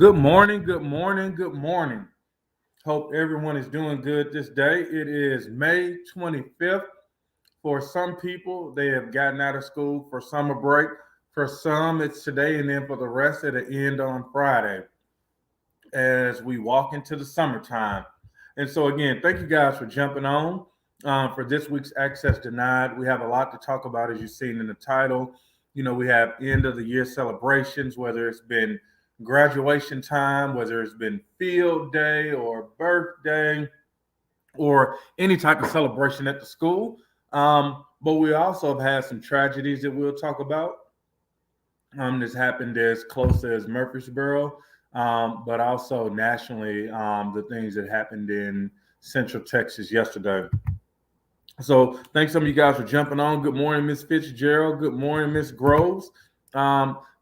Good morning, good morning, good morning. Hope everyone is doing good this day. It is May 25th. For some people, they have gotten out of school for summer break. For some, it's today, and then for the rest, it'll end on Friday as we walk into the summertime. And so, again, thank you guys for jumping on for this week's Access Denied. We have a lot to talk about, as you've seen in the title. We have end of the year celebrations, whether it's been graduation time, whether it's been field day or birthday or any type of celebration at the school. But we also have had some tragedies that we'll talk about. This happened as close as Murfreesboro, but also nationally, the things that happened in Central Texas yesterday. So thanks some of you guys for jumping on. Good morning, Miss Fitzgerald. Good morning, Miss Groves.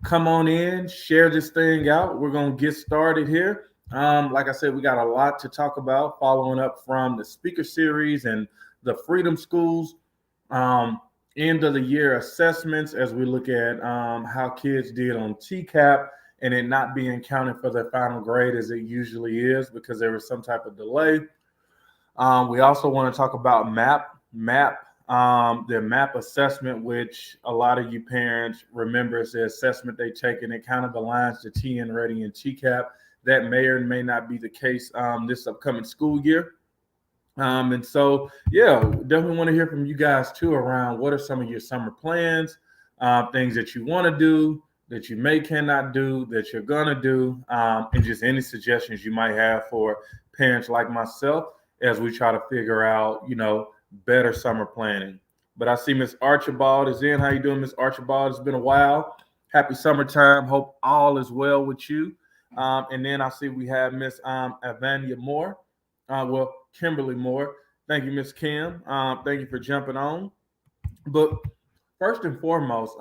Come on in, share this thing out. We're going to get started here. Like I said, we got a lot to talk about following up from the speaker series and the Freedom Schools end of the year assessments as we look at how kids did on TCAP and it not being counted for their final grade as it usually is because there was some type of delay. We also want to talk about the MAP assessment, which a lot of you parents remember is the assessment they take, and it kind of aligns to TN Ready and TCAP. That may or may not be the case this upcoming school year. And so, definitely want to hear from you guys too around what are some of your summer plans, things that you want to do, that you cannot do, that you're going to do, and just any suggestions you might have for parents like myself as we try to figure out, better summer planning. But I see Miss Archibald is in. How you doing, Miss Archibald? It's been a while. Happy summertime. Hope all is well with you. And then I see we have Miss Avania Moore. Kimberly Moore. Thank you, Miss Kim. Thank you for jumping on. But first and foremost,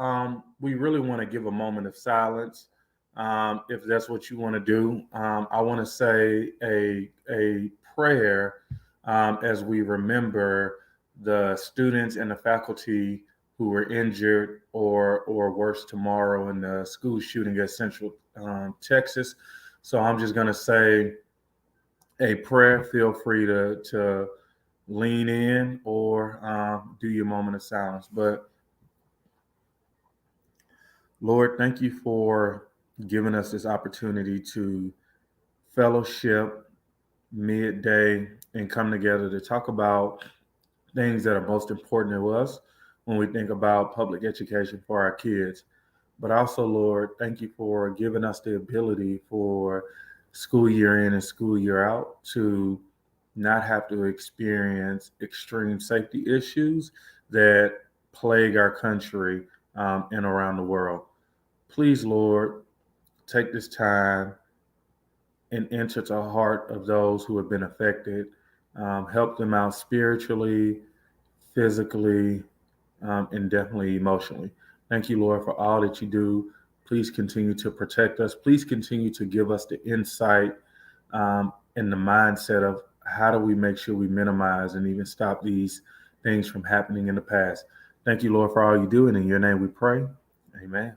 we really want to give a moment of silence. If that's what you want to do, I want to say a prayer as we remember the students and the faculty who were injured or worse tomorrow in the school shooting at Central Texas. So I'm just going to say a prayer. Feel free to lean in or do your moment of silence. But Lord, thank you for giving us this opportunity to fellowship midday and come together to talk about things that are most important to us when we think about public education for our kids. But also, Lord, thank you for giving us the ability for school year in and school year out to not have to experience extreme safety issues that plague our country and around the world. Please, Lord, take this time and enter to the heart of those who have been affected. Help them out spiritually, physically, and definitely emotionally. Thank you, Lord, for all that you do. Please continue to protect us. Please continue to give us the insight and the mindset of how do we make sure we minimize and even stop these things from happening in the past. Thank you, Lord, for all you do. And in your name we pray. Amen.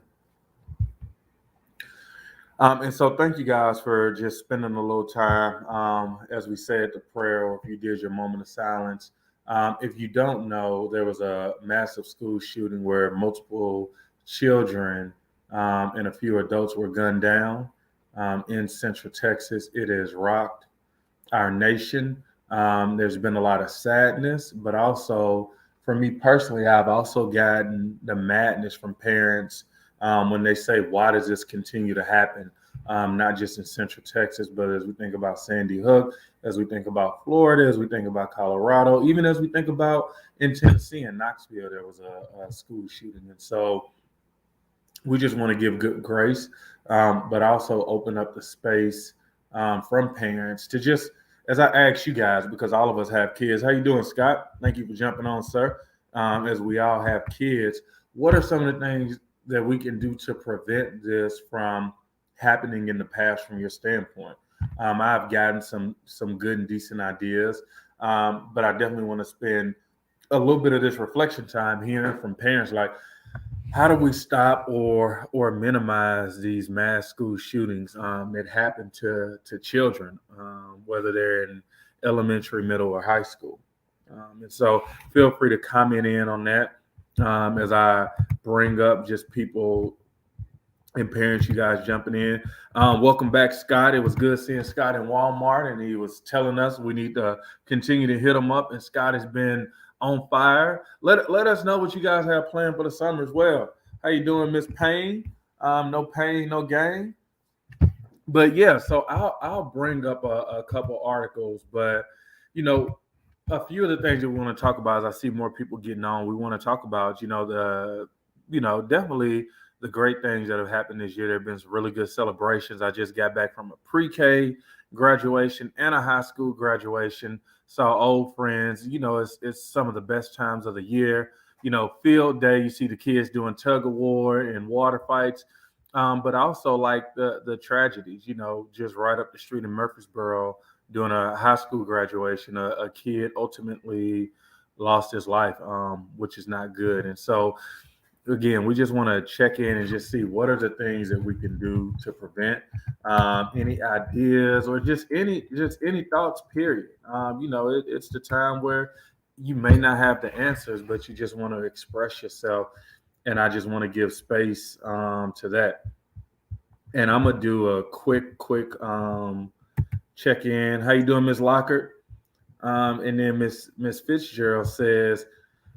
And so thank you guys for just spending a little time as we said the prayer, or if you did your moment of silence. If you don't know, there was a massive school shooting where multiple children and a few adults were gunned down in Central Texas. It has rocked our nation. There's been a lot of sadness, but also for me personally, I've also gotten the madness from parents when they say, why does this continue to happen? Not just in Central Texas, but as we think about Sandy Hook, as we think about Florida, as we think about Colorado, even as we think about in Tennessee and Knoxville, there was a school shooting. And so we just want to give good grace, but also open up the space from parents to just, as I ask you guys, because all of us have kids. How you doing, Scott? Thank you for jumping on, sir. As we all have kids, what are some of the things that we can do to prevent this from happening in the past from your standpoint? I've gotten some good and decent ideas, but I definitely want to spend a little bit of this reflection time hearing from parents like, how do we stop or minimize these mass school shootings that happen to children, whether they're in elementary, middle, or high school? And so, feel free to comment in on that as I bring up just people and parents, you guys jumping in. Welcome back, Scott. It was good seeing Scott in Walmart, and he was telling us we need to continue to hit him up. And Scott has been on fire. Let us know what you guys have planned for the summer as well. How you doing, Miss Payne? No pain, no gain. But yeah, so I'll bring up a couple articles, but you know, a few of the things that we want to talk about as I see more people getting on, we want to talk about, definitely the great things that have happened this year. There have been some really good celebrations. I just got back from a pre-K graduation and a high school graduation. Saw old friends. It's some of the best times of the year. Field day, you see the kids doing tug of war and water fights. But also like the tragedies, just right up the street in Murfreesboro, doing a high school graduation, a kid ultimately lost his life, which is not good. And so, again, we just want to check in and just see what are the things that we can do to prevent any ideas or just any thoughts. Period. It's the time where you may not have the answers, but you just want to express yourself, and I just want to give space to that. And I'm gonna do a quick check in. How you doing, Miss Lockhart? And then Miss Fitzgerald says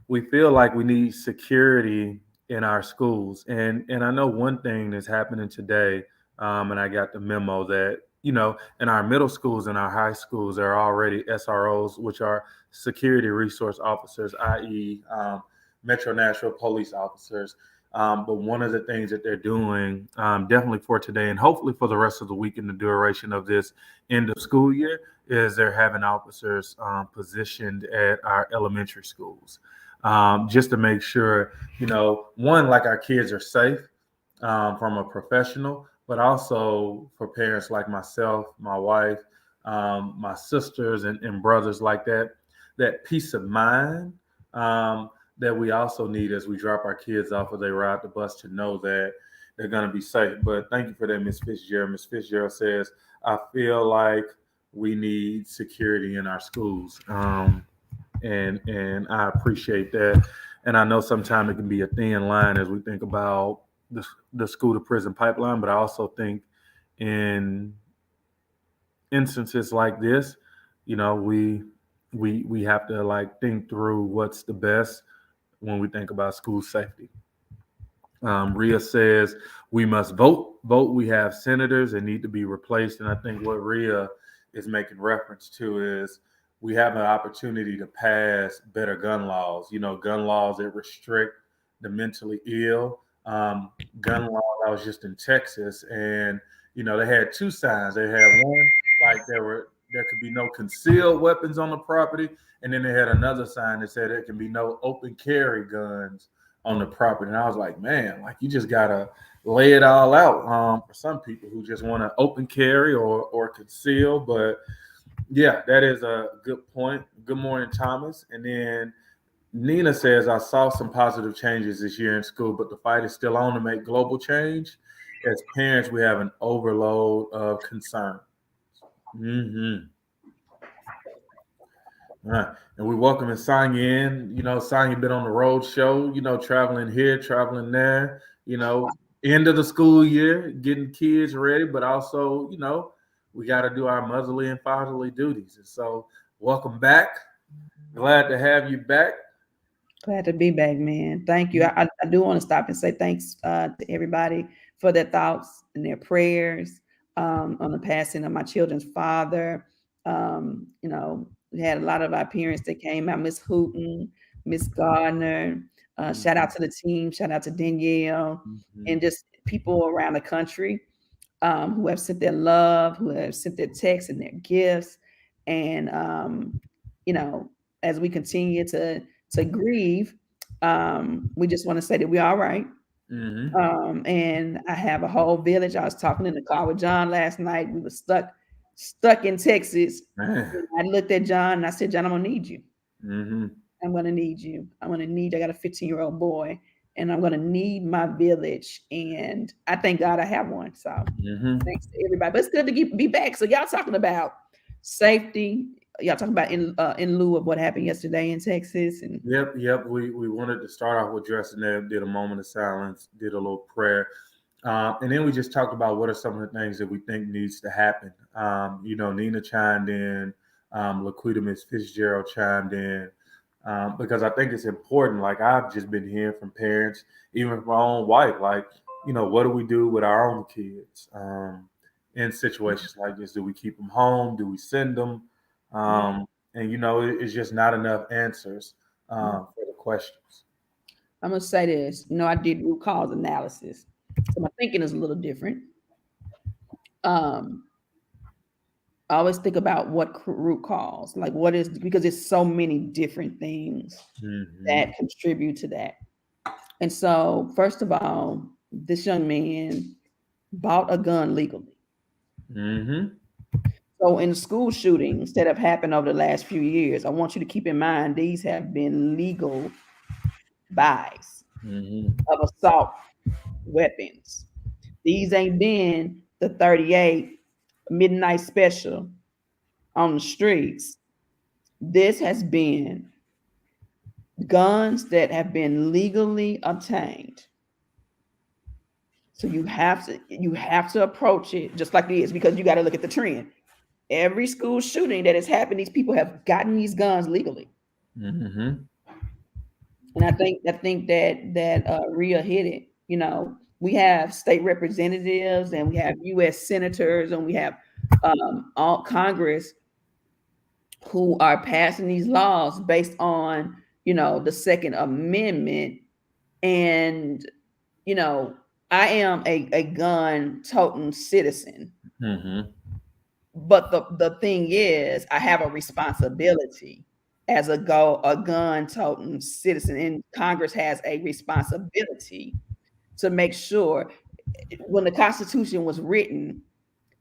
we feel like we need security in our schools, and I know one thing that's happening today, and I got the memo that in our middle schools and our high schools there are already SROs, which are security resource officers, i.e., Metro Nashville police officers. But one of the things that they're doing, definitely for today and hopefully for the rest of the week in the duration of this end of school year, is they're having officers positioned at our elementary schools, just to make sure, one, like our kids are safe from a professional, but also for parents like myself, my wife, my sisters and brothers like that peace of mind. That we also need as we drop our kids off or they ride the bus to know that they're going to be safe. But thank you for that, Miss Fitzgerald. Miss Fitzgerald says, I feel like we need security in our schools. And I appreciate that. And I know sometimes it can be a thin line as we think about the school to prison pipeline, but I also think in instances like this, we have to like think through what's the best when we think about school safety. Rhea says we must vote. Vote. We have senators that need to be replaced, and I think what Rhea is making reference to is we have an opportunity to pass better gun laws. Gun laws that restrict the mentally ill. Gun law. I was just in Texas, and they had two signs. They had one like there could be no concealed weapons on the property, and then they had another sign that said there can be no open carry guns on the property. And I was like, man, like you just gotta lay it all out for some people who just want to open carry or conceal. But yeah, that is a good point. Good morning, Thomas. And then Nina says, I saw some positive changes this year in school, but the fight is still on to make global change. As parents, we have an overload of concern. Mm-hmm. And we welcome Sonya in. Sonya been on the road show, traveling here, traveling there, end of the school year, getting kids ready, but also, we got to do our motherly and fatherly duties. And so, welcome back. Glad to have you back. Glad to be back, man. Thank you. I do want to stop and say thanks to everybody for their thoughts and their prayers on the passing of my children's father. We had a lot of our parents that came out, Miss Hooten, Miss Gardner. Shout out to the team. Shout out to Danielle and just people around the country who have sent their love, who have sent their texts and their gifts. And, as we continue to grieve, we just want to say that we're all right. And I have a whole village. I was talking in the car with John last night. We were stuck in Texas. I looked at John and I said, John, I'm gonna need you. I'm gonna need you. I got a 15-year-old boy, and I'm going to need my village. And I thank God I have one. So thanks to everybody. But it's good to be back. So y'all talking about safety. Y'all talking about in lieu of what happened yesterday in Texas. And Yep. We wanted to start off with dressing there, did a moment of silence, did a little prayer. And then we just talked about what are some of the things that we think needs to happen. Nina chimed in, Laquita Miss Fitzgerald chimed in, because I think it's important. Like I've just been hearing from parents, even from my own wife, like, what do we do with our own kids in situations like this? Do we keep them home? Do we send them? It's just not enough answers for the questions. I'm going to say this. I did root cause analysis. So my thinking is a little different. I always think about what root cause, like what is, because there's so many different things that contribute to that. And so, first of all, this young man bought a gun legally. So in the school shootings that have happened over the last few years, I want you to keep in mind, these have been legal buys of assault weapons. These ain't been the 38 midnight special on the streets. This has been guns that have been legally obtained. So you have to approach it just like it is, because you got to look at the trend. Every school shooting that has happened, these people have gotten these guns legally. And I think that Rhea hit it. We have state representatives and we have U.S. senators and we have all Congress who are passing these laws based on, the Second Amendment. And, I am a gun-toting citizen. But the thing is, I have a responsibility as a gun-toting citizen, and Congress has a responsibility to make sure. When the Constitution was written,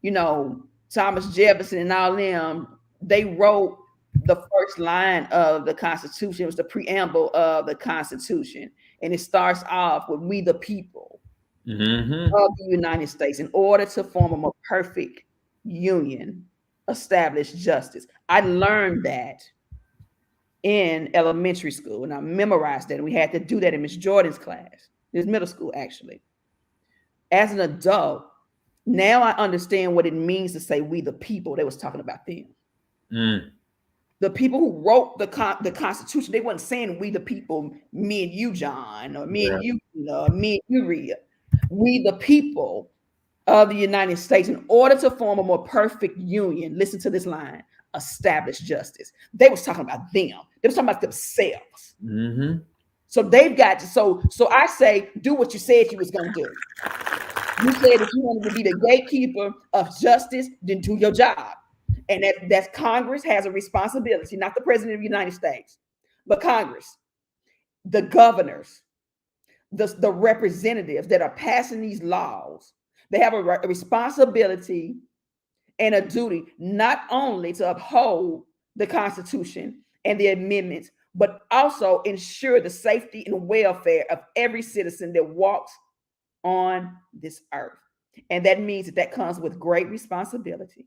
Thomas Jefferson and all them, they wrote the first line of the Constitution. It was the preamble of the Constitution, and it starts off with "We the people of the United States, in order to form a more perfect union, establish justice." I learned that in elementary school, and I memorized that, and we had to do that in Miss Jordan's class. It was middle school, actually. As an adult, now I understand what it means to say "we the people." They was talking about them. The people who wrote the Constitution, they wasn't saying "we the people," me and you, John, or me and you, me and you, Rhea. We the people of the United States, in order to form a more perfect union, listen to this line, establish justice. They was talking about them. They was talking about themselves. So they've got to, so I say, do what you said you was going to do. You said if you wanted to be the gatekeeper of justice, then do your job. And that's Congress has a responsibility, not the president of the United States, but Congress, the governors, the representatives that are passing these laws. They have a responsibility and a duty not only to uphold the Constitution and the amendments, but also ensure the safety and welfare of every citizen that walks on this earth. And that means that comes with great responsibility.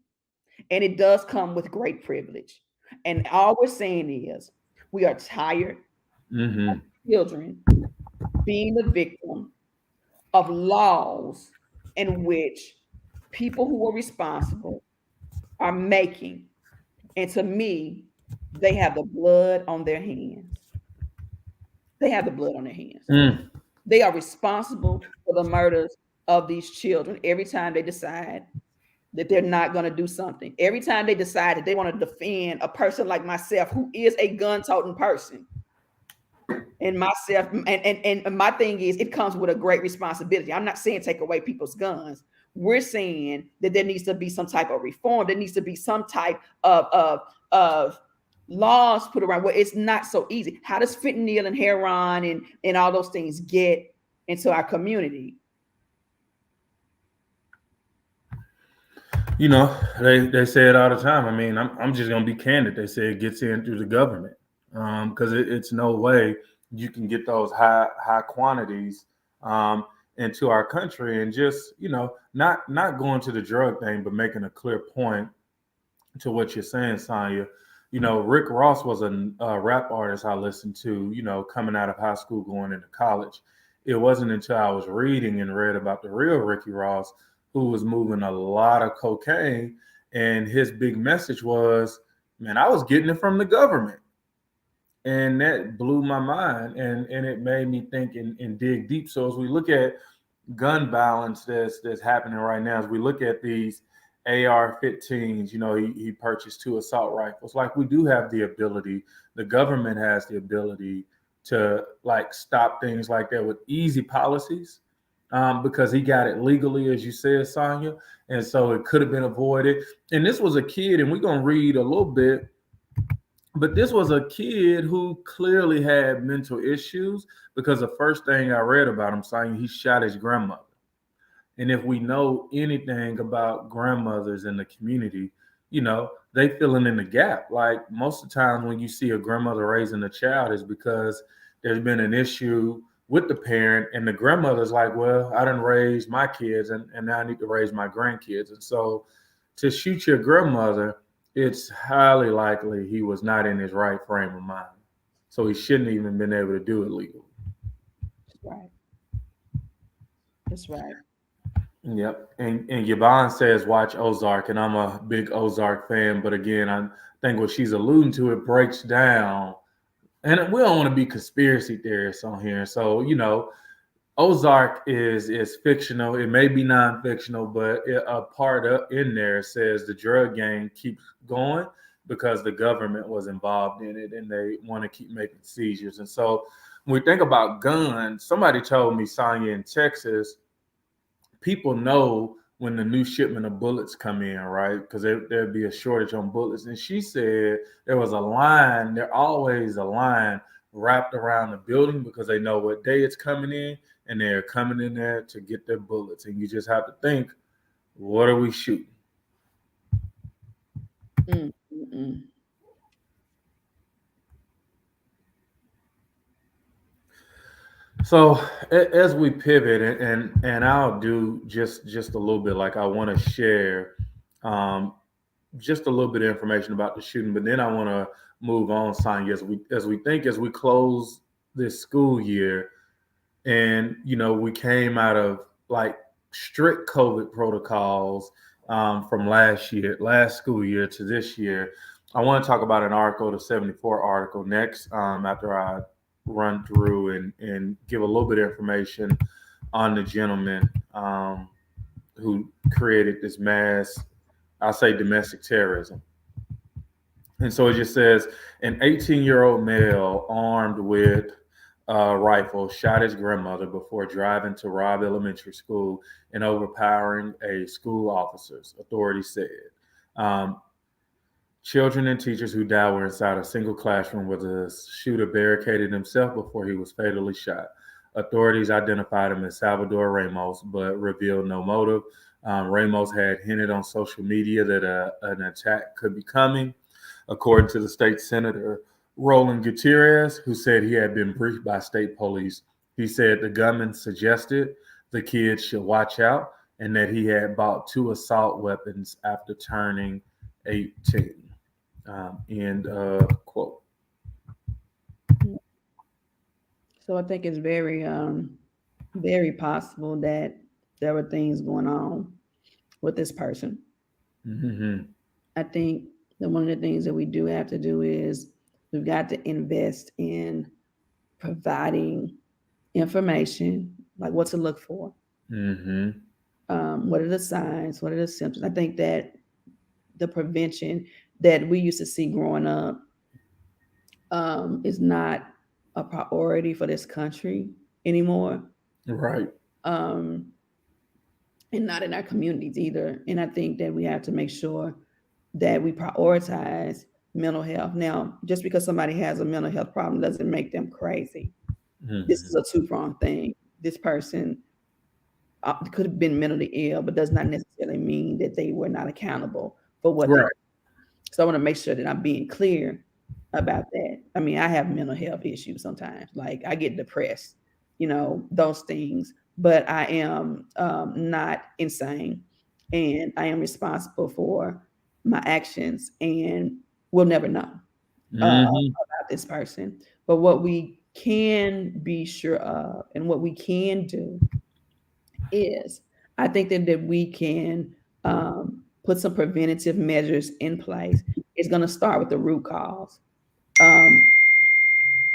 And it does come with great privilege. And all we're saying is we are tired of children being the victim of laws in which people who are responsible are making. And to me, they have the blood on their hands. They have the blood on their hands. They are responsible for the murders of these children every time they decide that they're not going to do something. Every time they decide that they want to defend a person like myself, who is a gun-toting person. And myself, and my thing is, it comes with a great responsibility. I'm not saying take away people's guns. We're saying that there needs to be some type of reform. There needs to be some type of laws put around where it's not so easy. How does fentanyl and heroin and all those things get into our community? They say it all the time. I mean, I'm just gonna be candid. They say it gets in through the government, because it's no way you can get those high quantities um, into our country, and just not going to the drug thing, but making a clear point to what you're saying, Sonya. Rick Ross was a rap artist I listened to, coming out of high school, going into college. It wasn't until I was reading and read about the real Ricky Ross, who was moving a lot of cocaine. And his big message was, man, I was getting it from the government. And that blew my mind, and it made me think and dig deep. So as we look at gun violence that's happening right now, as we look at these AR-15s, he purchased 2 assault rifles. Like, we do have the ability, the government has the ability to like stop things like that with easy policies, because he got it legally, as you said, Sonya, and so it could have been avoided. And this was a kid, and we're gonna read a little bit, but this was a kid who clearly had mental issues, because the first thing I read about him saying he shot his grandmother. And if we know anything about grandmothers in the community, they filling in the gap. Like, most of the time when you see a grandmother raising a child is because there's been an issue with the parent, and the grandmother's like, well, I didn't raise my kids, and now I need to raise my grandkids. And so to shoot your grandmother, it's highly likely he was not in his right frame of mind. So he shouldn't even been able to do it legally. Right. That's right. Yep. And Yvonne says watch Ozark, and I'm a big Ozark fan. But again, I think what she's alluding to, it breaks down, and we don't want to be conspiracy theorists on here. So Ozark is fictional. It may be non-fictional, but a part of in there says the drug gang keeps going because the government was involved in it, and they want to keep making seizures. And so when we think about guns, somebody told me, Sonya, in Texas, people know when the new shipment of bullets come in, right? Because there'd be a shortage on bullets. And she said there was a line, there always a line wrapped around the building, because they know what day it's coming in, and they're coming in there to get their bullets. And you just have to think, what are we shooting? Mm-mm. So as we pivot, and I'll do just a little bit, like I want to share um, just a little bit of information about the shooting, but then I want to move on, Sonya, as we close this school year, and we came out of like strict COVID protocols from last school year to this year. I want to talk about an article, the 74 article, next, after I run through and give a little bit of information on the gentleman who created this mass, I'll say, domestic terrorism. And so it just says an 18-year-old male armed with a rifle shot his grandmother before driving to Robb Elementary School and overpowering a school officers, authorities said. Um, Children and teachers who died were inside a single classroom where the shooter barricaded himself before he was fatally shot. Authorities identified him as Salvador Ramos, but revealed no motive. Ramos had hinted on social media that an attack could be coming, according to the state senator Roland Gutierrez, who said he had been briefed by state police. He said the gunman suggested the kids should watch out, and that he had bought 2 assault weapons after turning 18. End of quote. So I think it's very possible that there were things going on with this person. Mm-hmm. I think that one of the things that we do have to do is we've got to invest in providing information, like what to look for. Mm-hmm. What are the signs? What are the symptoms? I think that the prevention that we used to see growing up is not a priority for this country anymore. Right. And not in our communities either. And I think that we have to make sure that we prioritize mental health. Now, just because somebody has a mental health problem doesn't make them crazy. Mm-hmm. This is a two-pronged thing. This person could have been mentally ill, but does not necessarily mean that they were not accountable for what they. Right. So I want to make sure that I'm being clear about that. I mean, I have mental health issues sometimes. Like I get depressed, those things. But I am not insane, and I am responsible for my actions, and we'll never know Mm-hmm. about this person. But what we can be sure of, and what we can do is, I think that we can put some preventative measures in place. It's going to start with the root cause. Um,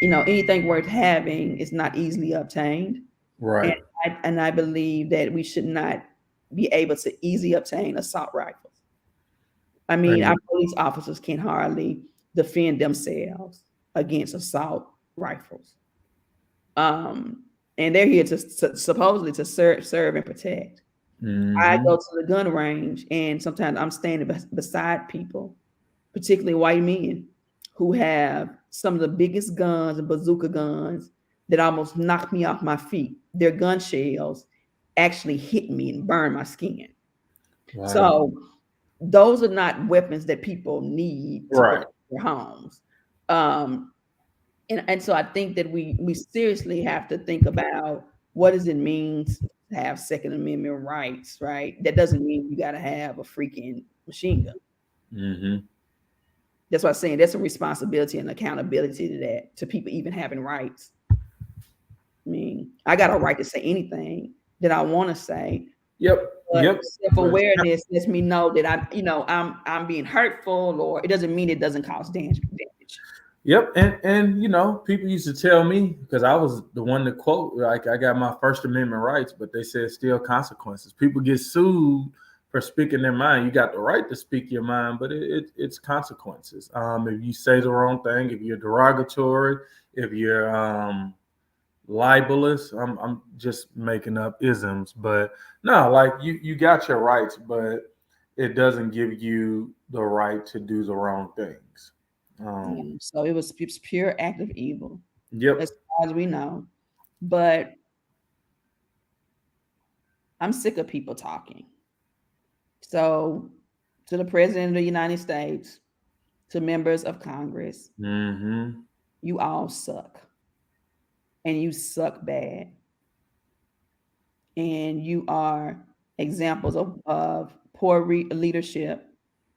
anything worth having is not easily obtained. And Right. I believe that we should not be able to easily obtain assault rifles. I mean, our And police officers can hardly defend themselves against assault rifles. And they're here to supposedly to serve and protect. I mm-hmm. go to the gun range, and sometimes I'm standing beside people, particularly white men, who have some of the biggest guns and bazooka guns that almost knock me off my feet. Their gun shells actually hit me and burn my skin. Wow. So those are not weapons that people need to Right. protect their homes. Um, and so I think that we seriously have to think about, what does it mean to have Second Amendment rights, right? That doesn't mean you got to have a freaking machine gun. Mm-hmm. That's what I'm saying. There's a responsibility and accountability to that, to people even having rights. I mean, I got a right to say anything that I want to say, Yep. but Yep. But self-awareness lets me know that I'm being hurtful, or it doesn't mean it doesn't cause damage. yep. And people used to tell me, because I was the one to quote, like I got my First Amendment rights, but they said still consequences. People get sued for speaking their mind. You got the right to speak your mind, but it's consequences. If you say the wrong thing, if you're derogatory, if you're libelous. I'm just making up isms, but no, like you got your rights, but it doesn't give you the right to do the wrong things. Yeah. So it's pure act of evil, Yep. as far as we know. But I'm sick of people talking. So, to the President of the United States, to members of Congress, Mm-hmm. you all suck, and you suck bad. And you are examples of poor leadership.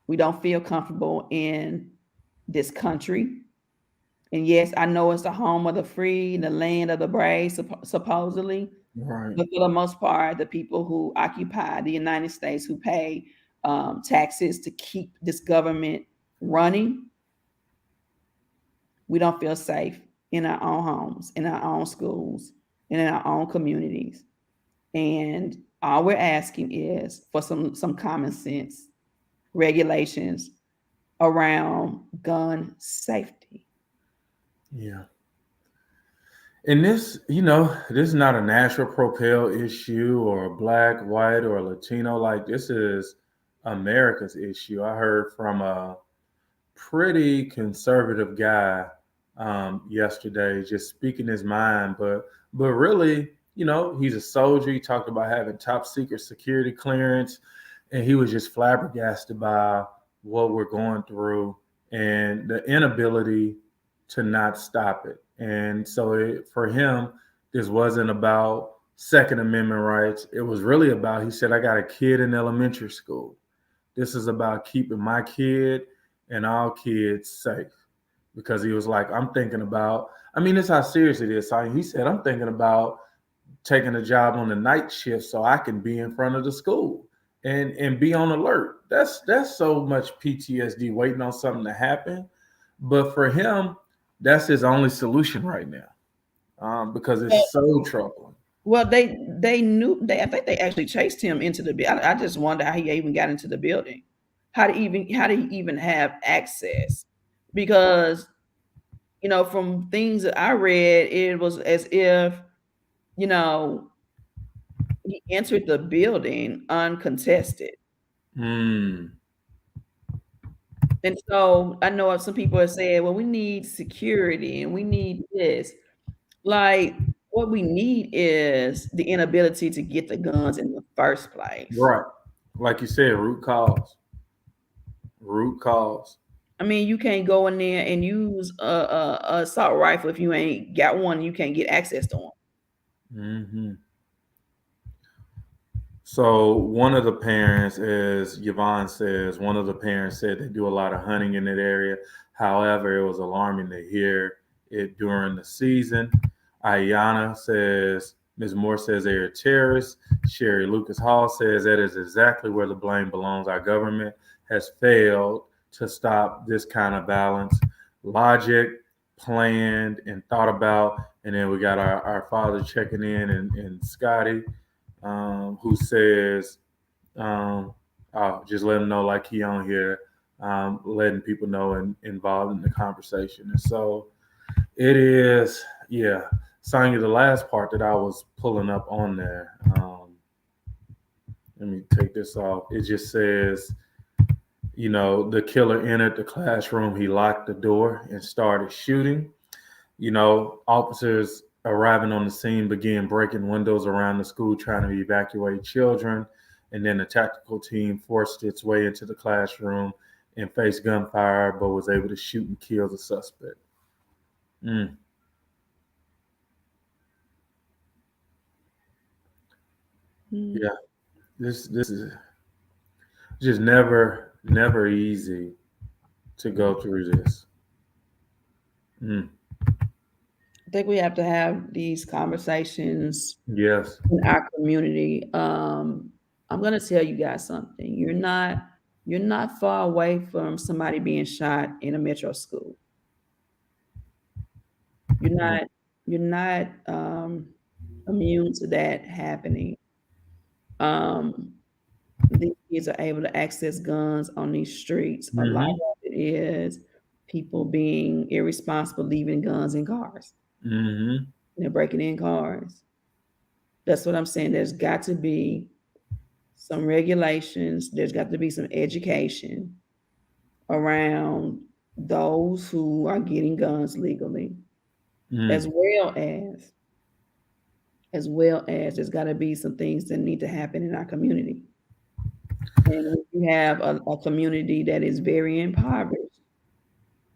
We don't feel comfortable in this country. And yes, I know it's the home of the free, the land of the brave, supposedly. Right. But for the most part, the people who occupy the United States, who pay taxes to keep this government running, we don't feel safe in our own homes, in our own schools, and in our own communities. And all we're asking is for some common sense regulations around gun safety. Yeah. And this is not a natural propel issue or a black, white, or Latino. Like this is America's issue. I heard from a pretty conservative guy yesterday, just speaking his mind. But really, he's a soldier. He talked about having top secret security clearance, and he was just flabbergasted by what we're going through and the inability to not stop it. And so for him, this wasn't about Second Amendment rights. It was really about, he said, I got a kid in elementary school. This is about keeping my kid and all kids safe. Because he was like, I'm thinking about, I mean, this is how serious it is. So he said, I'm thinking about taking a job on the night shift so I can be in front of the school and be on alert. That's so much PTSD waiting on something to happen. But for him, that's his only solution right now, because it's so troubling. Well, they knew, I think they actually chased him into the building. I just wonder how he even got into the building. How did he even have access? Because from things that I read, it was as if you know he entered the building uncontested. Mm, And so I know some people are saying, well, we need security and we need this. Like, what we need is the inability to get the guns in the first place. right. Like you said, root cause. Root cause. I mean, you can't go in there and use a assault rifle if you ain't got one. You can't get access to one. Mm-hmm. So one of the parents, as Yvonne says, one of the parents said they do a lot of hunting in that area. However, it was alarming to hear it during the season. Ayana says, Ms. Moore says they are terrorists. Sherry Lucas Hall says that is exactly where the blame belongs. Our government has failed to stop this kind of violence. Logic, planned, and thought about. And then we got our father checking in and Scotty, who says, I'll just let him know like he on here, letting people know and involved in the conversation. And so it is, yeah. Sonya, the last part that I was pulling up on there, let me take this off. It just says, the killer entered the classroom, he locked the door and started shooting. Officers arriving on the scene began breaking windows around the school trying to evacuate children. And then the tactical team forced its way into the classroom and faced gunfire, but was able to shoot and kill the suspect. Mm. Yeah, this is just never easy to go through this. Mm. I think we have to have these conversations Yes. in our community. I'm gonna tell you guys something. You're not far away from somebody being shot in a metro school. You're Mm. not you're not immune to that happening. Um, these kids are able to access guns on these streets. A lot Mm-hmm. of it is people being irresponsible, leaving guns in cars. Mm-hmm. They're breaking in cars. That's what I'm saying. There's got to be some regulations. There's got to be some education around those who are getting guns legally, as Mm. well as there's got to be some things that need to happen in our community. And if you have a community that is very impoverished,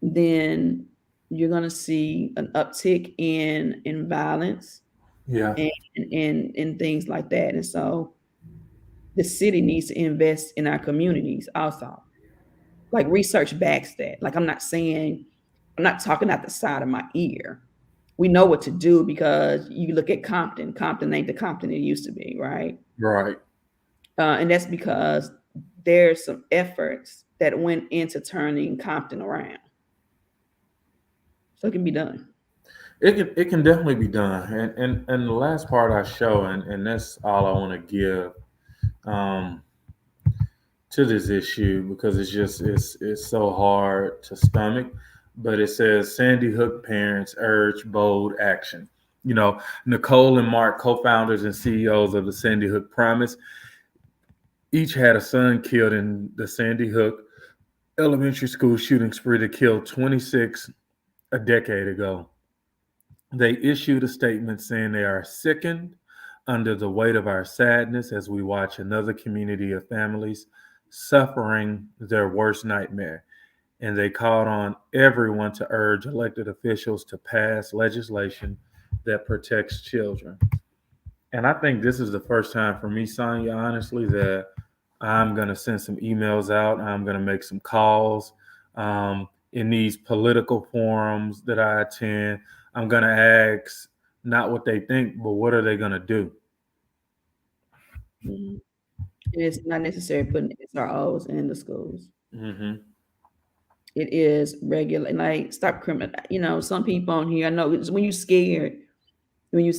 then you're going to see an uptick in violence Yeah. and in things like that. And so the city needs to invest in our communities also. Like research backs that. Like I'm not talking out the side of my ear. We know what to do because you look at Compton. Compton ain't the Compton it used to be, right? Right. And that's because there's some efforts that went into turning Compton around. So it can be done. It can definitely be done. And the last part I show, and that's all I want to give um, to this issue, because it's so hard to stomach. But it says Sandy Hook parents urge bold action. Nicole and Mark, co-founders and CEOs of the Sandy Hook Promise, each had a son killed in the Sandy Hook elementary school shooting spree that killed 26 a decade ago. They issued a statement saying they are sickened under the weight of our sadness as we watch another community of families suffering their worst nightmare. And they called on everyone to urge elected officials to pass legislation that protects children. And I think this is the first time for me, Sonya, honestly, that I'm going to send some emails out. I'm going to make some calls in these political forums that I attend. I'm going to ask not what they think, but what are they going to do? Mm-hmm. And it's not necessary putting SROs in the schools. Mm-hmm. It is regular, like stop criminal. Some people on here, I know it's when you're scared, you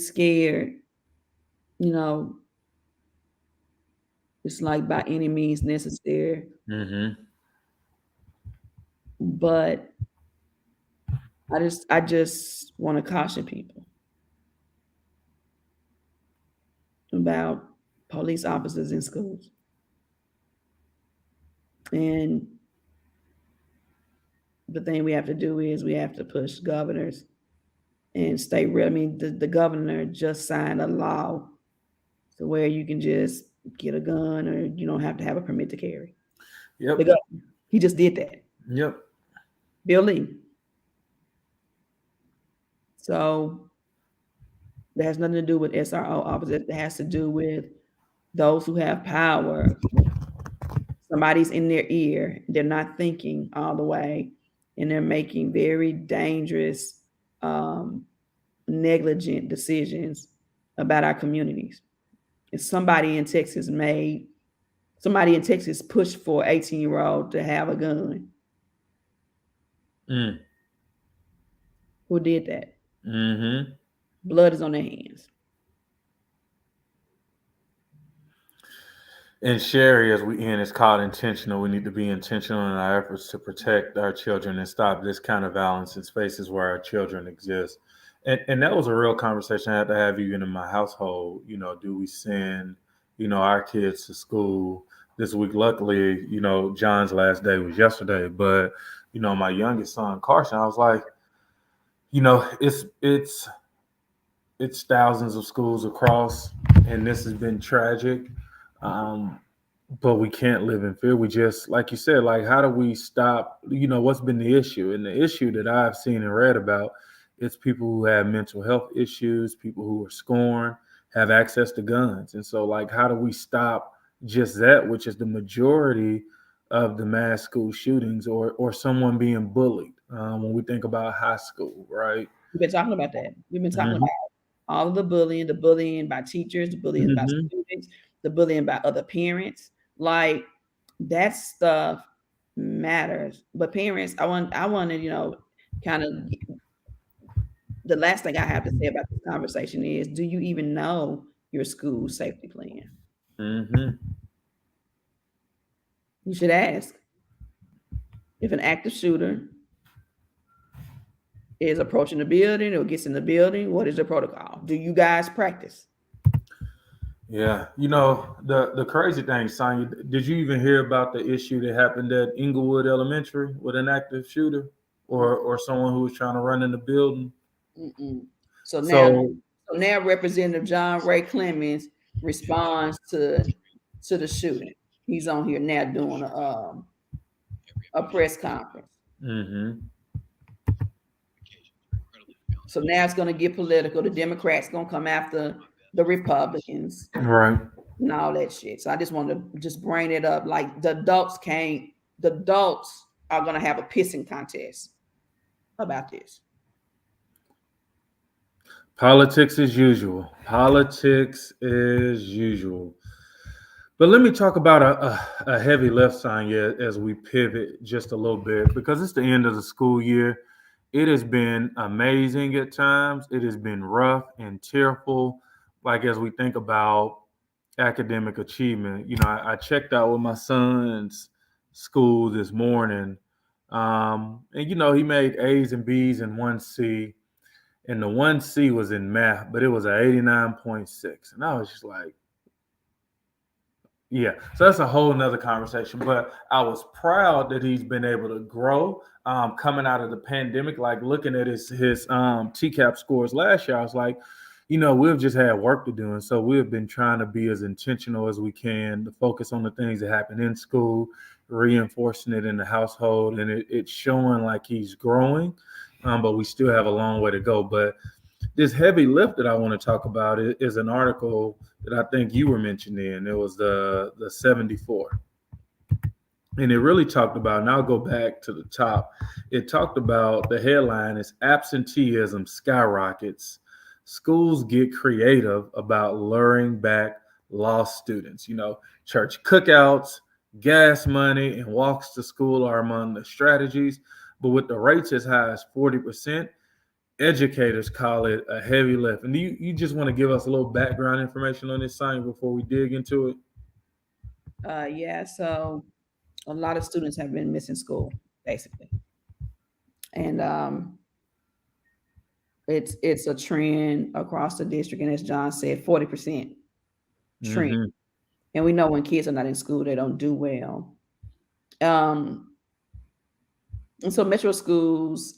know, it's like by any means necessary. Mm-hmm. But I just want to caution people about police officers in schools. And the thing we have to do is we have to push governors and state real. I mean, the governor just signed a law to where you can just get a gun or you don't have to have a permit to carry. Yep. The governor, he just did that. Yep. building. So that has nothing to do with SRO officers. It has to do with those who have power. Somebody's in their ear. They're not thinking all the way, and they're making very dangerous, negligent decisions about our communities. If somebody in Texas pushed for 18-year-old to have a gun. Mm. Who did that? Mm-hmm. Blood is on their hands. And Sherry, as we end, it's called intentional. We need to be intentional in our efforts to protect our children and stop this kind of violence in spaces where our children exist. And that was a real conversation I had to have even in my household. Do we send, our kids to school this week? Luckily, John's last day was yesterday, but my youngest son, Carson, I was like, it's thousands of schools across, and this has been tragic. But we can't live in fear. We just, like you said, like, how do we stop? What's been the issue? And the issue that I've seen and read about, it's people who have mental health issues, people who are scorned, have access to guns. And so, like, how do we stop just that, which is the majority of the mass school shootings, or someone being bullied? When we think about high school, right? We've been talking about that. We've been talking about all of the bullying by teachers, the bullying by students, the bullying by other parents. Like, that stuff matters. But parents, I want to, kind of, the last thing I have to say about this conversation is, do you even know your school safety plan? Mm-hmm. You should ask. If an active shooter is approaching the building or gets in the building, what is the protocol? Do you guys practice? Yeah, the crazy thing, Sonya, did you even hear about the issue that happened at Inglewood Elementary with an active shooter or someone who was trying to run in the building? Mm-mm. So So now Representative John Ray Clemens responds to the shooting. He's on here now doing a press conference. mm-hmm. So now it's going to get political. The Democrats going to come after the Republicans, Right. and all that shit. So I just want to just bring it up. Like, the adults are going to have a pissing contest about this. Politics as usual. Politics as usual. But let me talk about a heavy lift, Sonya, as we pivot just a little bit, because it's the end of the school year. It has been amazing at times. It has been rough and tearful. Like, as we think about academic achievement, I checked out with my son's school this morning. And, he made A's and B's and 1C. And the 1C was in math, but it was an 89.6. And I was just like, yeah, so that's a whole nother conversation. But I was proud that he's been able to grow coming out of the pandemic. Like, looking at his TCAP scores last year, I was like, we've just had work to do. And so we've been trying to be as intentional as we can to focus on the things that happen in school, reinforcing it in the household. And it's showing like he's growing, but we still have a long way to go. But this heavy lift that I want to talk about is an article that I think you were mentioning. It was the 74. And it really talked about, and I'll go back to the top. It talked about, the headline is Absenteeism Skyrockets. Schools get creative about luring back lost students. Church cookouts, gas money, and walks to school are among the strategies. But with the rates as high as 40%, educators call it a heavy lift. And you just want to give us a little background information on this sign before we dig into it? Yeah, so a lot of students have been missing school, basically. And it's a trend across the district. And as John said, 40% trend. Mm-hmm. And we know when kids are not in school, they don't do well. And so Metro Schools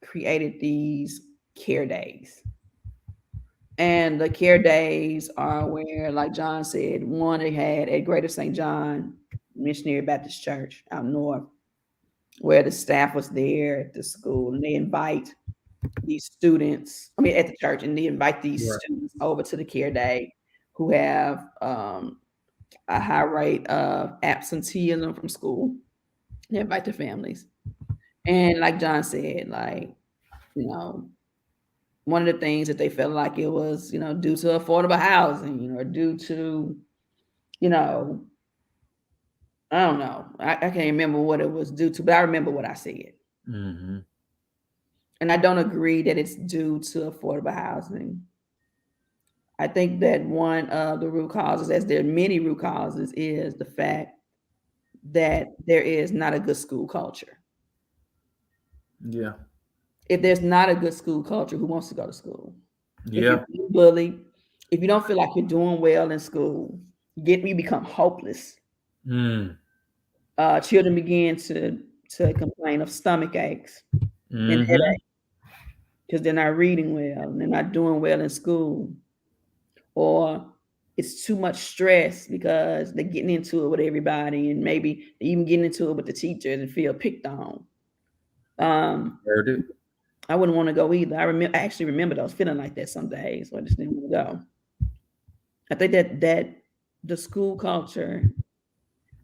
created these care days. And the care days are where, like John said, one they had at Greater St. John Missionary Baptist Church out north. where the staff was there at the school and they invite these students, at the church, and they invite these Right. students over to the care day who have a high rate of absenteeism from school. They invite their families. And like John said, like, one of the things that they felt like it was, due to affordable housing, or due to, you know, I don't know. I can't remember what it was due to, but I remember what I said. Mm-hmm. And I don't agree that it's due to affordable housing. I think that one of the root causes, as there are many root causes, is the fact that there is not a good school culture. Yeah. If there's not a good school culture, who wants to go to school? If you're Yeah. being bullied, if you don't feel like you're doing well in school, you become hopeless. Mm. Children begin to complain of stomach aches and Mm-hmm. headaches because they're not reading well and they're not doing well in school, or it's too much stress because they're getting into it with everybody, and maybe even getting into it with the teachers and feel picked on. Heard it. I wouldn't want to go either. I actually remember those feeling like that some days, so I just didn't want to go. I think that the school culture,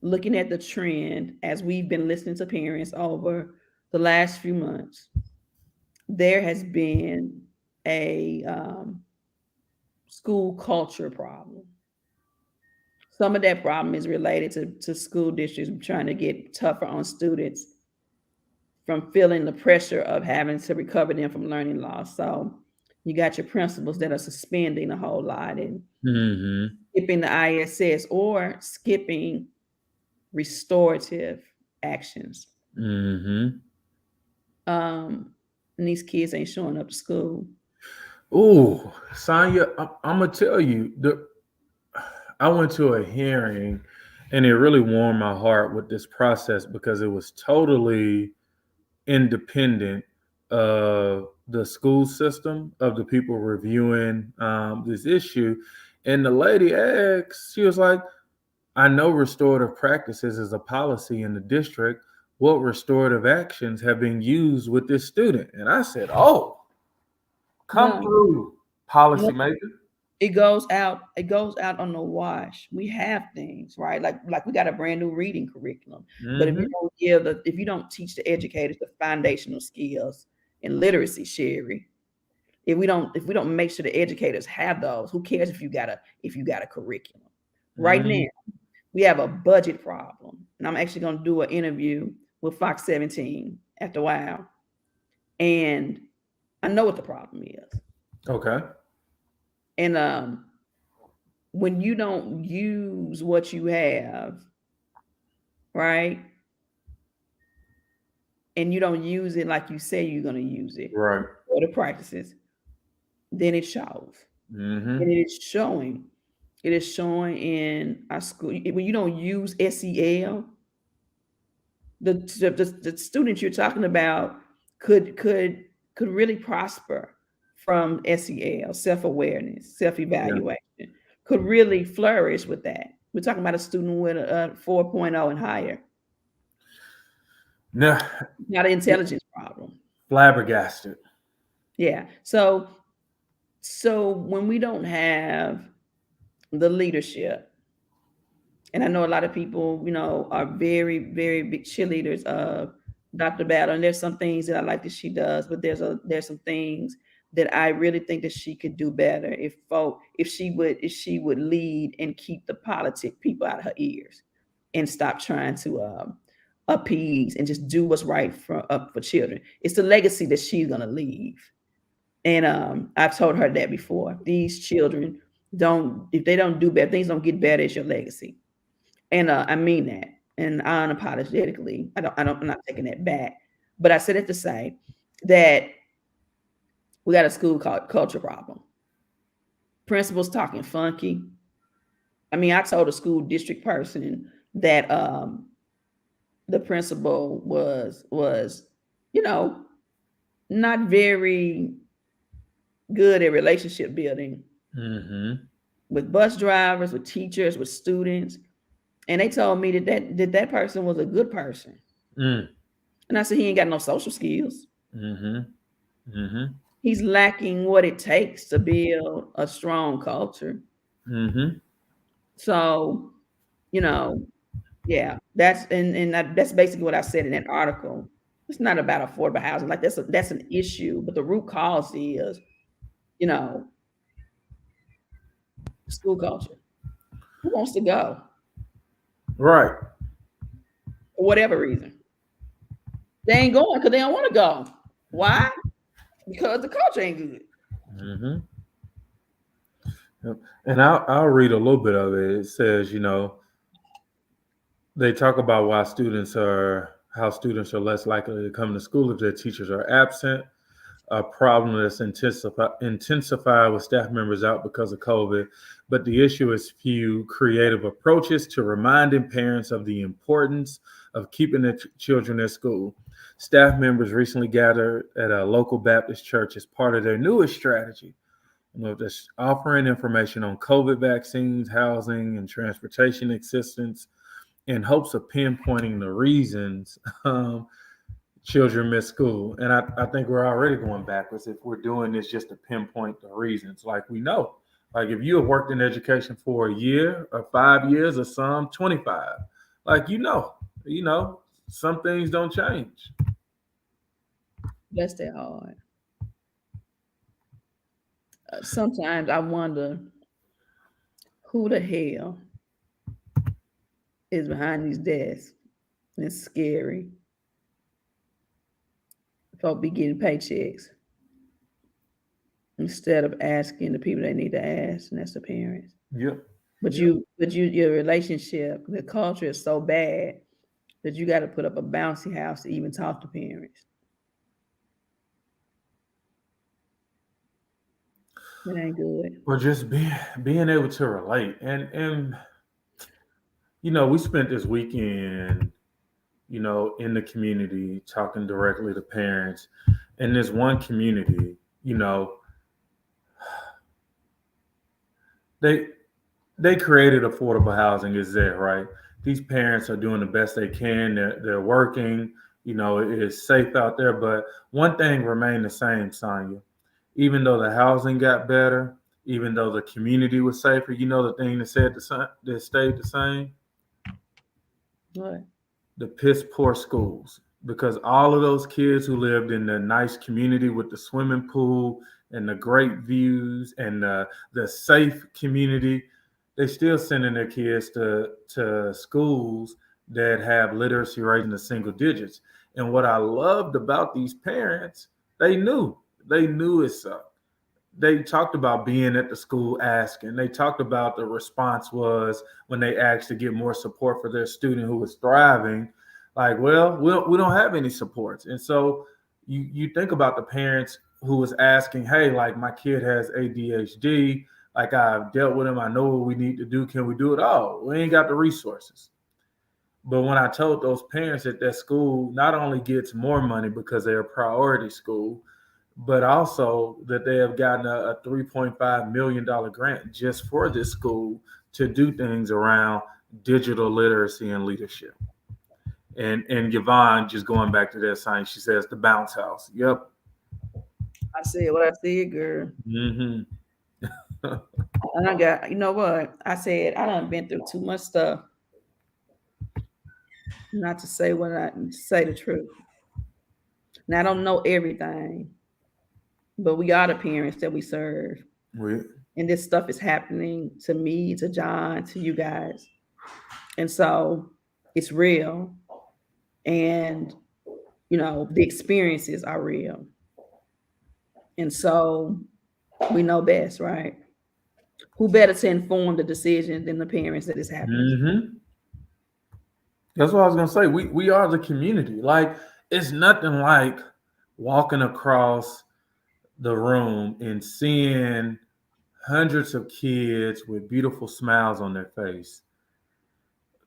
looking at the trend as we've been listening to parents over the last few months, there has been a school culture problem. Some of that problem is related to school districts trying to get tougher on students from feeling the pressure of having to recover them from learning loss. So you got your principals that are suspending a whole lot and Mm-hmm. skipping the ISS or skipping restorative actions. Mm-hmm. And these kids ain't showing up to school. Ooh, Sonya, I'm gonna tell you, I went to a hearing and it really warmed my heart with this process because it was totally independent of the school system, of the people reviewing this issue. And the lady asked, she was like, I know restorative practices is a policy in the district. What restorative actions have been used with this student? And I said, oh, come No, through, no, policymaker. it goes out on the wash. We have things, right? Like we got a brand new reading curriculum. But Mm-hmm. if you don't teach the educators the foundational skills and literacy, Sherry, if we don't make sure the educators have those, who cares if you got a curriculum? Right now, we have a budget problem. And I'm actually gonna do an interview with Fox 17 after a while. And I know what the problem is. Okay. And when you don't use what you have, right? And you don't use it like you say you're gonna use it, Right. or the practices, then it shows. And Mm-hmm. it is showing. It is showing in our school. When you don't use SEL, the students you're talking about could really prosper from SEL, self-awareness, Yeah. self-evaluation, could really flourish with that. We're talking about a student with a 4.0 and higher, No, not an intelligence problem. flabbergasted. Yeah. So when we don't have the leadership, and I know a lot of people, are very, very big cheerleaders of Dr. Battle, and there's some things that I like that she does, but there's some things that I really think that she could do better if she would lead and keep the politic people out of her ears, and stop trying to appease and just do what's right for children. It's the legacy that she's gonna leave, and I've told her that before. These children don't, if they don't do better, things don't get better. It's your legacy. And I mean that, and unapologetically. I'm not taking that back. But I said it to say that we got a school culture problem. Principals talking funky. I told a school district person that the principal was, you know, not very good at relationship building Mm-hmm. with bus drivers, with teachers, with students. And they told me that person was a good person. Mm. And I said, he ain't got no social skills. Mm-hmm. Mm-hmm. He's lacking what it takes to build a strong culture. Mm-hmm. So, you know, yeah, that's basically what I said in that article. It's not about affordable housing. Like that's an issue, but the root cause is, you know, school culture. Who wants to go Right. for whatever reason? They ain't going because they don't want to go. Why? Because the culture ain't good. Mm-hmm. Yep. And I'll read a little bit of it. It says, they talk about how students are less likely to come to school if their teachers are absent, a problem that's intensified with staff members out because of COVID. But the issue is few creative approaches to reminding parents of the importance of keeping their children at school. Staff members recently gathered at a local Baptist church as part of their newest strategy. Just offering information on COVID vaccines, housing, and transportation assistance in hopes of pinpointing the reasons children miss school. And I think we're already going backwards if we're doing this just to pinpoint the reasons. Like we know, like if you have worked in education for a year or 5 years or some 25, like some things don't change. Bless their heart. Sometimes I wonder who the hell is behind these desks. It's scary. Folk be getting paychecks instead of asking the people they need to ask, and that's the parents. Yep. But Yep. your relationship, the culture is so bad that you got to put up a bouncy house to even talk to parents. It ain't good. Or just being able to relate. And we spent this weekend, in the community talking directly to parents. In this one community, they they created affordable housing is there, right? These parents are doing the best they can. They're working. It is safe out there. But one thing remained the same, Sonya. Even though the housing got better, even though the community was safer, the thing that stayed the same? What? The piss poor schools. Because all of those kids who lived in the nice community with the swimming pool and the great views and the safe community, they still sending their kids to schools that have literacy rates in the single digits. And what I loved about these parents, they knew it sucked. They talked about being at the school asking. They talked about the response was when they asked to get more support for their student who was thriving, like, well, we don't have any supports. And so you think about the parents who was asking, hey, like my kid has ADHD, like I've dealt with him, I know what we need to do. Can we do it? Oh, we ain't got the resources. But when I told those parents that that school not only gets more money because they're a priority school, but also that they have gotten a $3.5 million grant just for this school to do things around digital literacy and leadership. And Yvonne, just going back to that sign, she says the bounce house. Yep. I said what I said, girl. Mm-hmm. And I got, you know what? I said I done been through too much stuff not to say what I say the truth. Now I don't know everything, but we are the parents that we serve. We, And this stuff is happening to me, to John, to you guys. And so it's real. And, the experiences are real. And so we know best, right? Who better to inform the decision than the parents that is happening to? mm-hmm. That's what I was gonna say. We are the community. Like it's nothing like walking across the room and seeing hundreds of kids with beautiful smiles on their face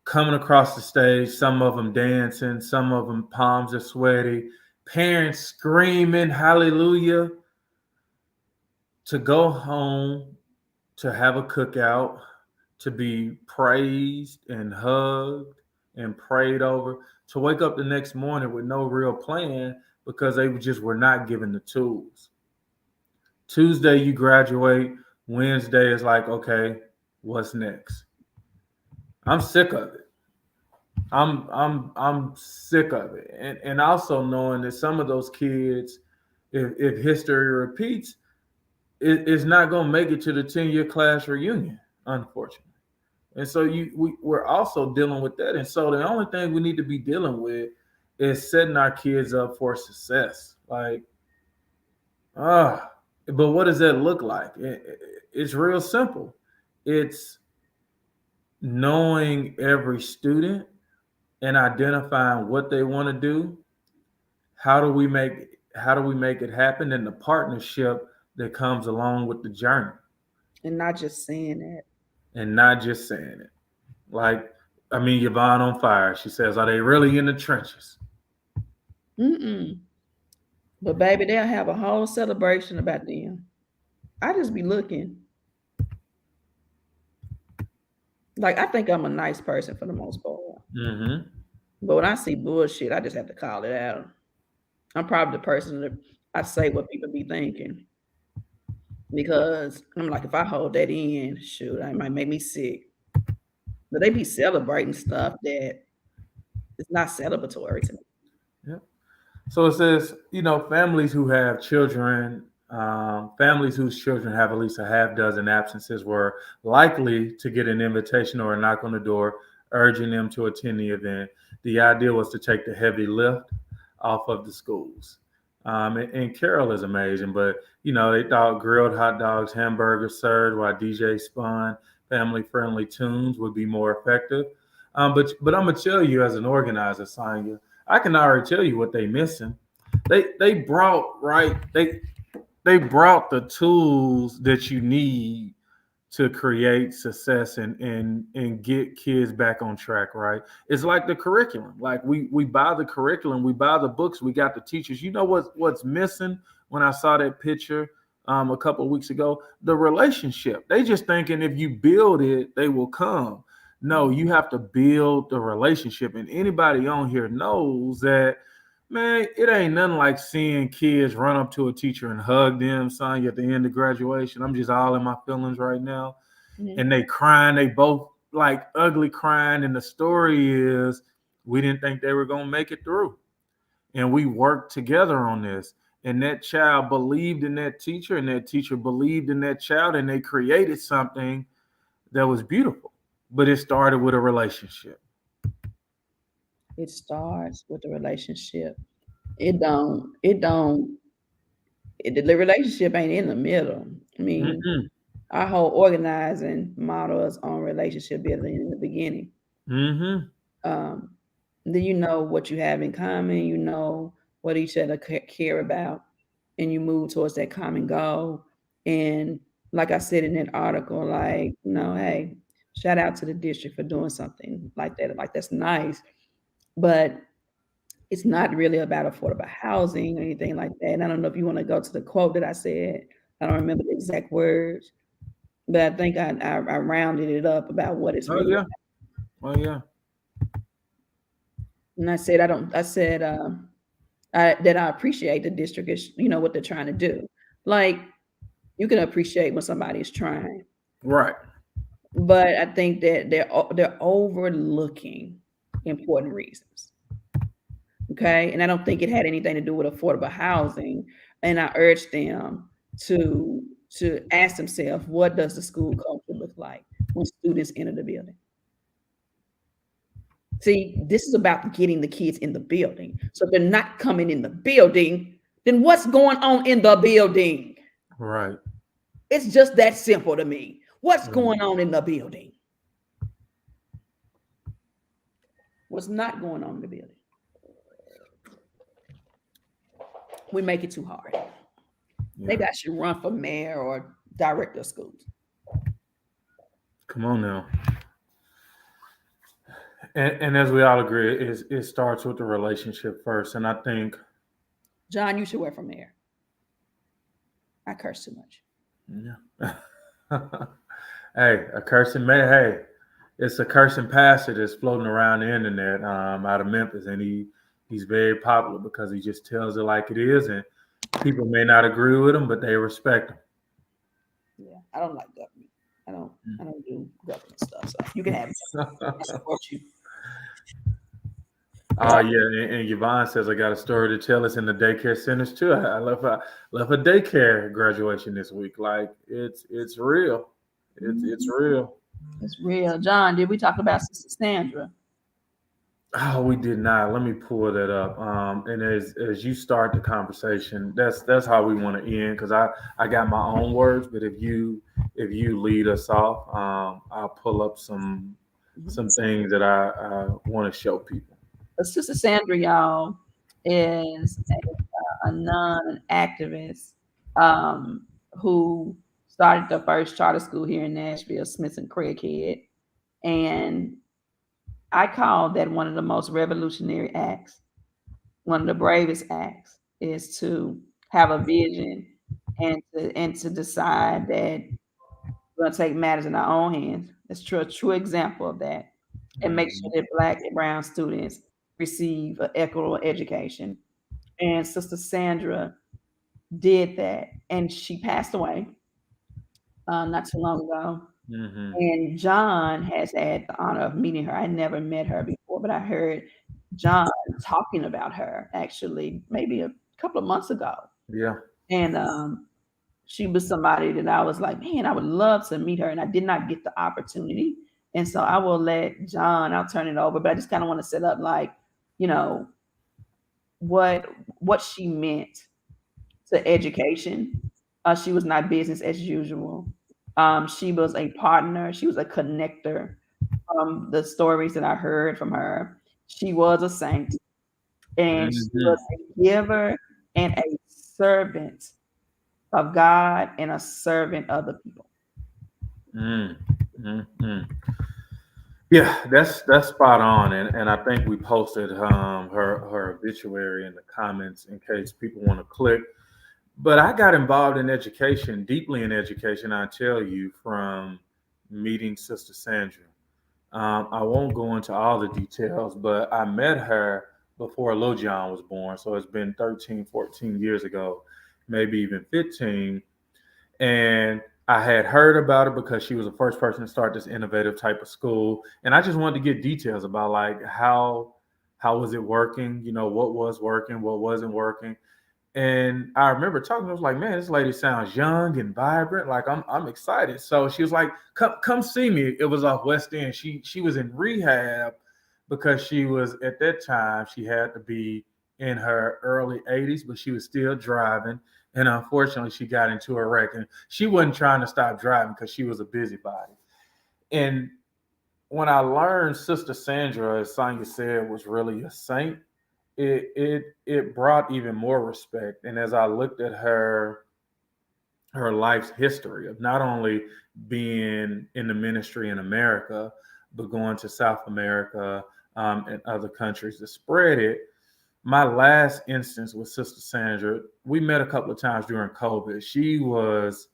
coming across the stage, some of them dancing, some of them palms are sweaty, parents screaming hallelujah, to go home, to have a cookout, to be praised and hugged and prayed over, to wake up the next morning with no real plan because they just were not given the tools. Tuesday you graduate, Wednesday is like, okay, what's next? I'm sick of it. I'm sick of it. And also knowing that some of those kids, if history repeats, it's not going to make it to the 10-year class reunion, unfortunately. And so we're also dealing with that. And so the only thing we need to be dealing with is setting our kids up for success. Like, but what does that look like? It's real simple. It's knowing every student and identifying what they want to do. How do we make it happen, and the partnership that comes along with the journey, And not just saying that. and not just saying it. Like, I mean, Yvonne on fire. She says, "Are they really in the trenches?" Mm-mm. But baby, they'll have a whole celebration about them. I just be looking. Like, I think I'm a nice person for the most part. Mm-hmm. But when I see bullshit, I just have to call it out. I'm probably the person that I say what people be thinking. Because I'm like, if I hold that in, shoot, it might make me sick. But they be celebrating stuff that is not celebratory to me. Yeah. So it says, families who have children, families whose children have at least a half dozen absences were likely to get an invitation or a knock on the door urging them to attend the event. The idea was to take the heavy lift off of the schools. And Carol is amazing, but they thought grilled hot dogs, hamburgers served while DJ spun family-friendly tunes would be more effective. But I'm gonna tell you, as an organizer, Sonya, I can already tell you what they missing. They brought right they brought the tools that you need to create success and get kids back on track, right? It's like the curriculum. Like we buy the curriculum, we buy the books, we got the teachers. You know what's missing when I saw that picture a couple of weeks ago? The relationship. They just thinking if you build it, they will come. No, you have to build the relationship. And anybody on here knows that, man, it ain't nothing like seeing kids run up to a teacher and hug them, son, at the end of graduation. I'm just all in my feelings right now. Mhm. And they crying, they both like ugly crying. And the story is we didn't think they were going to make it through. And we worked together on this. And that child believed in that teacher, and that teacher believed in that child, and they created something that was beautiful. But it started with a relationship. It starts with the relationship. It don't, the relationship ain't in the middle. I mean, Mm-mm. our whole organizing model is on relationship building in the beginning. Mm-hmm. Um, then you know what you have in common, you know what each other care about, and you move towards that common goal. And like I said in that article, like, hey, shout out to the district for doing something like that. Like, that's nice. But it's not really about affordable housing or anything like that. And I don't know if you want to go to the quote that I said. I don't remember the exact words, but I think I rounded it up about what it's Oh really yeah. about. Oh yeah. And I said that I appreciate the district is, what they're trying to do. Like, you can appreciate when somebody is trying, Right. but I think that they're overlooking important reasons. Okay, and I don't think it had anything to do with affordable housing. And I urge them to ask themselves, what does the school culture look like when students enter the building? See, this is about getting the kids in the building. So if they're not coming in the building, then what's going on in the building? Right. It's just that simple to me. What's Mm. going on in the building? What's not going on in the building? We make it too hard. Yeah. Maybe I should run for mayor or director of schools. Come on now. And as we all agree, it starts with the relationship first. And I think, John, you should work for mayor. I curse too much. yeah. Hey, a cursing may, hey, it's a cursing pastor that's floating around the internet out of Memphis, and he's very popular because he just tells it like it is, and people may not agree with him, but they respect him. Yeah, I don't like government. I don't do government stuff. So you can have it. I support you. Oh yeah, and Yvonne says I got a story to tell us in the daycare centers too. I left a daycare graduation this week. Like it's real. It's real. It's real. John, did we talk about Sister Sandra? Oh, we did not. Let me pull that up. And as you start the conversation, that's how we want to end because I got my own words, but if you lead us off, I'll pull up some things that I want to show people. Sister Sandra, y'all, is a nun, an activist who started the first charter school here in Nashville, Smith and Craighead. And I call that one of the most revolutionary acts. One of the bravest acts is to have a vision and to decide that we're going to take matters in our own hands. That's a true example of that. And make sure that Black and brown students receive an equitable education. And Sister Sandra did that, and she passed away not too long ago. Mm-hmm. And John has had the honor of meeting her. I never met her before, but I heard John talking about her actually maybe a couple of months ago. Yeah. And she was somebody that I was like, man, I would love to meet her. And I did not get the opportunity. And so I will let John, I'll turn it over, but I just kind of want to set up like, you know, what she meant to education. She was not business as usual. She was a partner. She was a connector. From the stories that I heard from her, she was a saint, and she was a giver and a servant of God and a servant of the people. Yeah, that's spot on, and I think we posted her obituary in the comments in case people want to click. But I got involved in education, deeply in education. I tell you, from meeting Sister Sandra. I won't go into all the details, but I met her before Lil John was born. So it's been 13, 14 years ago, maybe even 15. And I had heard about it because she was the first person to start this innovative type of school. And I just wanted to get details about like how was it working, what was working, what wasn't working. And I remember talking, I was like, man, this lady sounds young and vibrant. Like I'm excited. So she was like, come see me. It was off West End. She was in rehab because she was at that time, she had to be in her early 80s, but she was still driving. And unfortunately, she got into a wreck. And she wasn't trying to stop driving because she was a busybody. And when I learned Sister Sandra, as Sonia said, was really a saint, it brought even more respect. And as I looked at her life's history of not only being in the ministry in America, but going to South America and other countries to spread it. My last instance with Sister Sandra, we met a couple of times during COVID. She was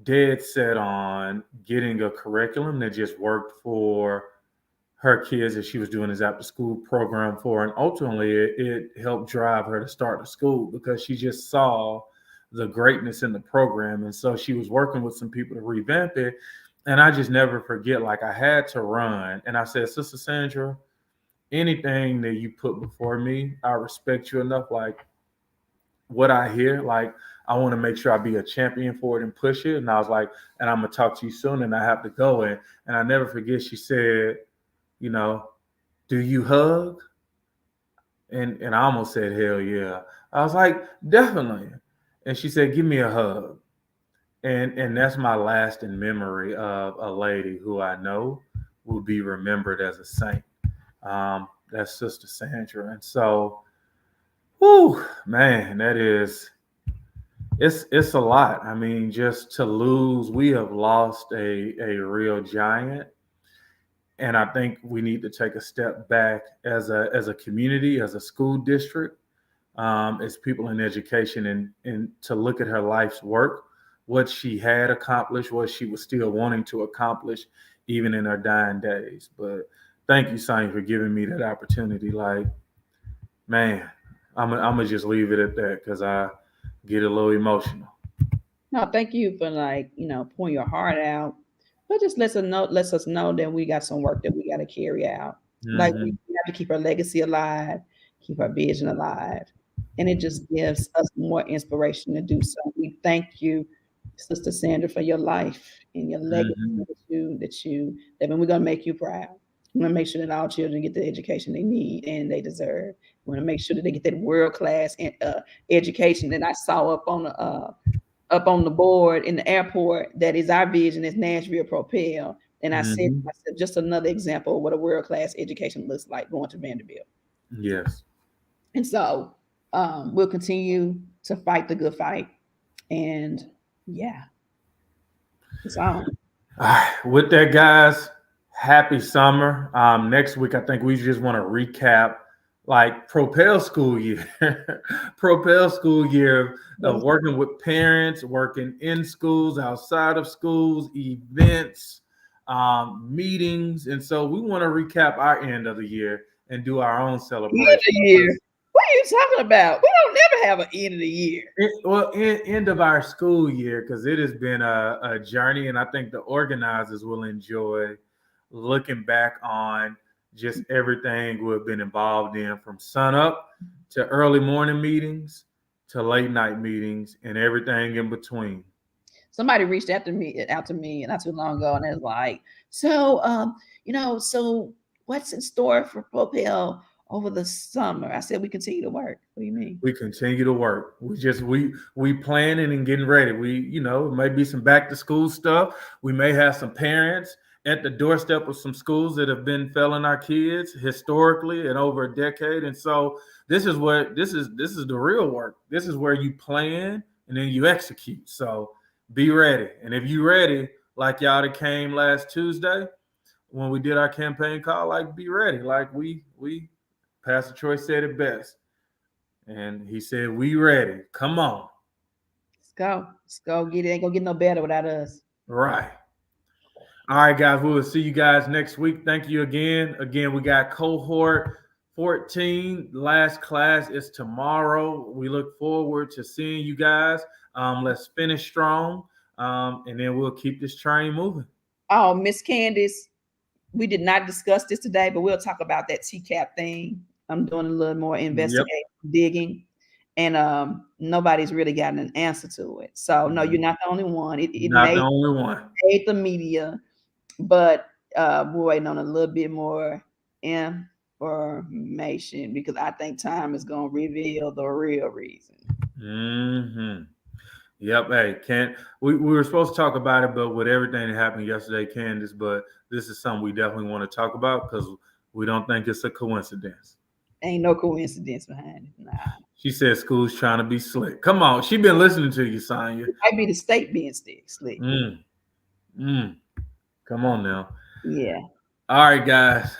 dead set on getting a curriculum that just worked for her kids that she was doing this after school program for. And ultimately, it helped drive her to start the school because she just saw the greatness in the program. And so she was working with some people to revamp it. And I just never forget, like I had to run. And I said, Sister Sandra, anything that you put before me, I respect you enough. Like what I hear, like I want to make sure I be a champion for it and push it. And I was like, and I'm going to talk to you soon and I have to go. And I never forget, she said, do you hug? And I almost said, hell yeah. I was like, definitely. And she said, give me a hug. And that's my lasting memory of a lady who I know will be remembered as a saint. That's Sister Sandra. And so, whew, man, it's a lot. I mean, just to lose, we have lost a real giant. And I think we need to take a step back as a community, as a school district, as people in education, and to look at her life's work, what she had accomplished, what she was still wanting to accomplish, even in their dying days. But thank you, Sonya, for giving me that opportunity. Like, man, I'm gonna just leave it at that because I get a little emotional. No, thank you for pouring your heart out. But just lets us know that we got some work that we got to carry out. Like we Hmm. have to keep our legacy alive, keep our vision alive. And it just gives us more inspiration to do so. We thank you, Sister Sandra, for your life and your legacy Hmm. that we're gonna make you proud. We want to make sure that all children get the education they need and they deserve. We want to make sure that they get that world class education that I saw up on the board in the airport. That is our vision as Nashville Propel. And I said to Hmm. myself, just another example of what a world class education looks like going to Vanderbilt. Yes. And so we'll continue to fight the good fight. And yeah, it's on. All right. With that, guys, happy summer. Next week, I think we just want to recap like Propel school year, Propel school year of working with parents, working in schools, outside of schools, events, meetings. And so we want to recap our end of the year and do our own End celebration. of the year. What are you talking about? We don't never have an end of the year. End of our school year, because it has been a journey, and I think the organizers will enjoy looking back on just everything we've been involved in, from sun up to early morning meetings to late night meetings and everything in between. Somebody reached out to me not too long ago, and it was like, so what's in store for Propel over the summer? I said we continue to work. What do you mean? We continue to work. We planning and getting ready. It may be some back to school stuff. We may have some parents at the doorstep of some schools that have been failing our kids historically and over a decade. And so this is the real work. This is where you plan and then you execute. So be ready. And if you ready, like y'all that came last Tuesday when we did our campaign call, like be ready. Like we Pastor Troy said it best. And he said, "We ready. Come on." Let's go. Let's go get it. Ain't gonna get no better without us. Right. All right, guys. We will see you guys next week. Thank you again. Again, we got cohort 14. Last class is tomorrow. We look forward to seeing you guys. Let's finish strong. And then we'll keep this train moving. Oh, Miss Candace, we did not discuss this today, but we'll talk about that TCAP thing. I'm doing a little more investigating, digging, and nobody's really gotten an answer to it. So no, you're not the only one. It Not the only one. made the media, but we're waiting on a little bit more information because I think time is going to reveal the real reason. Mm-hmm. Yep. Hey, we were supposed to talk about it, but with everything that happened yesterday, Candace, but this is something we definitely want to talk about because we don't think it's a coincidence. Ain't no coincidence behind it. Nah. She said school's trying to be slick. Come on. She been listening to you, Sonya. It might be the state being slick. Come on now. Yeah. All right, guys.